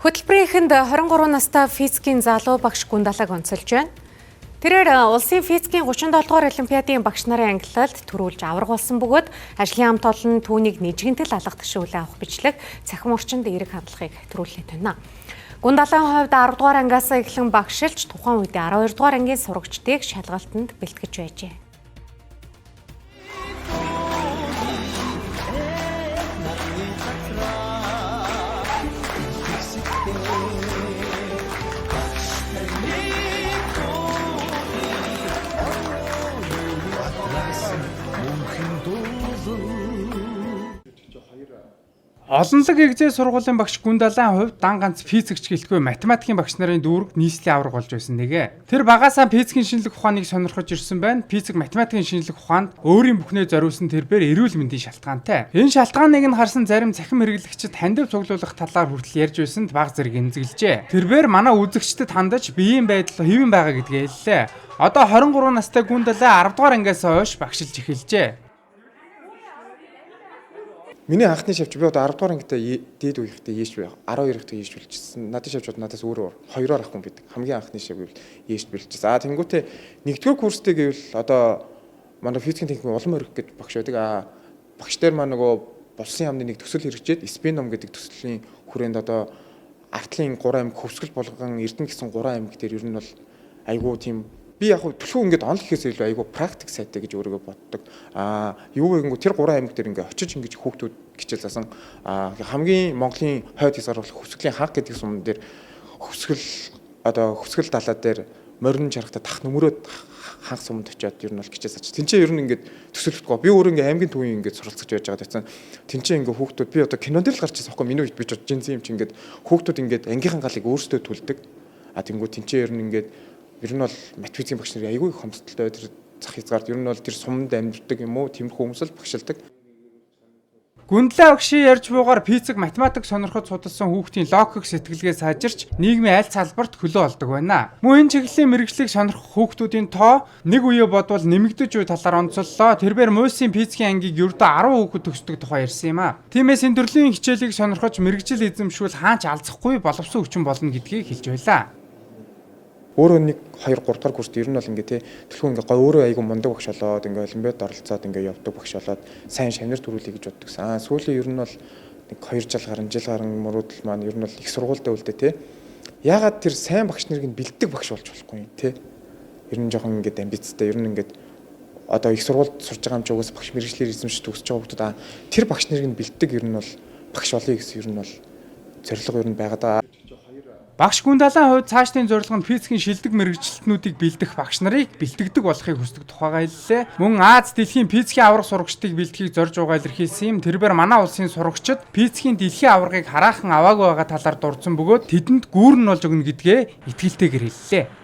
Хөтөлбөрийнхэнд 23 настай физикийн залуу багш Гүндалаг онцолж байна. Тэрээр улсын физикийн 37 дугаар олимпиадын багш нарын ангилалд төрүүлж авраг болсон бөгөөд ажлын хамт олон түүнийг нэжгэнтэл алгадах шүүлээ авах бичлэг цахим орчинд эерэг хандлагыг төрүүлээд байна. Гүндалагын хувьд 10 дугаар ангиас эхлэн багшилж тухайн үед 12 дугаар ангийн сурагчдыг шалгалтанд бэлтгэж байжээ. Олонлог эгзээ сургуулийн багш Гүндалагын хувьд дан ганц физикч гэлтгүй математикийн багш нарын дүүрэг нийслэлийн авраг болж байсан нэгэ. Тэр багаасаа физикийн шинжлэх ухааныг сонирхож ирсэн байна. Физик математикийн шинжлэх ухаанд өөрийн бүхнээ зориулсан тэрбээр эрүүл мэндийн шалтгаантай. Энэ шалтгааныг нь харсан зарим цахим хэрэглэгчид хандив цуглуулах талаар хүртэл ярьж байсанд баг зэрэг эмзэглэжээ. Тэрбээр манай үзэгчдэд хандаж биеийн байдал хэвэн байгаа гэдгээ хэллээ. Одоо 23 настай Гүндалаг 10 дугаар ангиас хойш багшилж эхэлжээ. Миний анхны шавж би одоо 10 дугаар ангитай дээд үеийнхтэй ээш 12 ихтэй ээш билжсэн. Надад шавж надаас өөрөө 2-оор авахгүй байдаг. Хамгийн анхны шав гэвэл ээш билжсэн. Тэнгүүтээ 1-р курстэй гэвэл одоо манай физикийн техникийн улам өргөх гэдэг багш байдаг. Багш дээр маа нөгөө болсон яамны нэг төсөл хэрэгжээд спином гэдэг төслийн хүрээнд одоо артлын 3 аймаг хөвсгөл болгон Эрдэнэ гэсэн 3 аймаг дээр ер нь бол айгүй тийм би яг төлхөө ингээд онл гэхээс илүү айгүй практик сайтай гэж өөрийгөө боддог. Юу гэнгүү тэр 3 аймаг дээр ингээд очиж ингэж хүүхдүүд хичээл заасан. Хамгийн Монголын хойд хязгаар болох хөвсгөлийн ханх гэдэг сум дээр хөвсгөл далаа дээр морин чаргатай тах нөмрөөд ханх сумд очиод ер нь бол хичээл зааж. Тинчээ ер нь ингээд төсөлдөггүй. Би өөрөө ингээд аймгийн төвийн ингээд суралцж байж байгаа гэсэн. Тинчээ ингээд хүүхдүүд би одоо кинонд л гарч ирсэн байхгүй миний үед би ч жинзэн юм чи ингээд хүүхдүүд ингээд ангийнхан галыг өөрсдөө түлдэг. Тэнгүү тинчээ ер нь ингээд ер нь бол математикийн багш нарын айгүй их хомсдолтой тэр зах хязгаард ер нь бол тэр сумд амьддаг юм уу тиймэрхүү хүмүүс л багшилдаг. Гүндалагын багшийн ярьж буугаар физик математик сонирхож судалсан хүүхдийн логик сэтгэлгээ сайжирч нийгмийн аль салбарт хөлөө олдог байна. Мөн энэ чиглэлийн мэргэжлийг сонирхох хүүхдүүдийн тоо нэг үе бодвол нэмэгдэж буй талаар онцоллоо. Тэрбээр муусын физикийн ангийг ердөө 10 хүүхэд төгсдөг тухай ярьсан юм а. Тиймээс энэ төрлийн хичээлийг сонирхож мэргэжил эзэмшүүл хаач алзахгүй боловсон хүчин болно гэдгийг хэлж байлаа. Өөрөө 1 2 3 дахь курст ер нь бол ингээ төлхөө ингээ гой өөрөө айгу мундаг багш болоод ингээ олимпиад оролцоод ингээ явдаг багш болоод сайн шанар төрүүлэе гэж боддогсан. Сүүлийн ер нь бол 2 жил гарan мөрөөдөл маань ер нь бол их сургуультай үлдээ те. Ягаад тэр сайн багш нарыг бэлддэг багш болж болохгүй юм те. Ер нь жоохон ингээ амбицтай ер нь ингээ одоо их сургуульд сурж байгаа юм чи угсаа багш мэргэжлэр эзэмшиж төгсөж байгаа хүмүүс тэр багш нарыг бэлддэг ер нь бол багш болъё гэсэн ер нь бол зорилго ер нь байгаа даа. Багш Гүндалагын хувьд цаашдын зорилго нь физикийн шилдэг мэргэжилтнүүдийг бэлдэх багш нарыг бэлтгэдэг болохыг хүсдэг тухайгаа хэллээ. Мөн Аз дэлхийн физикийн авраг сурагчдыг бэлтгэхийг зорж байгаа илэрхийлсэн юм. Тэрбээр манай улсын сурагчид физикийн дэлхийн аврагыг хараахан аваагүй байгаа талаар дурдсан бөгөөд тэдэнд гүүрэн болж өгнө гэдгээ итгэлтэйгээр хэллээ.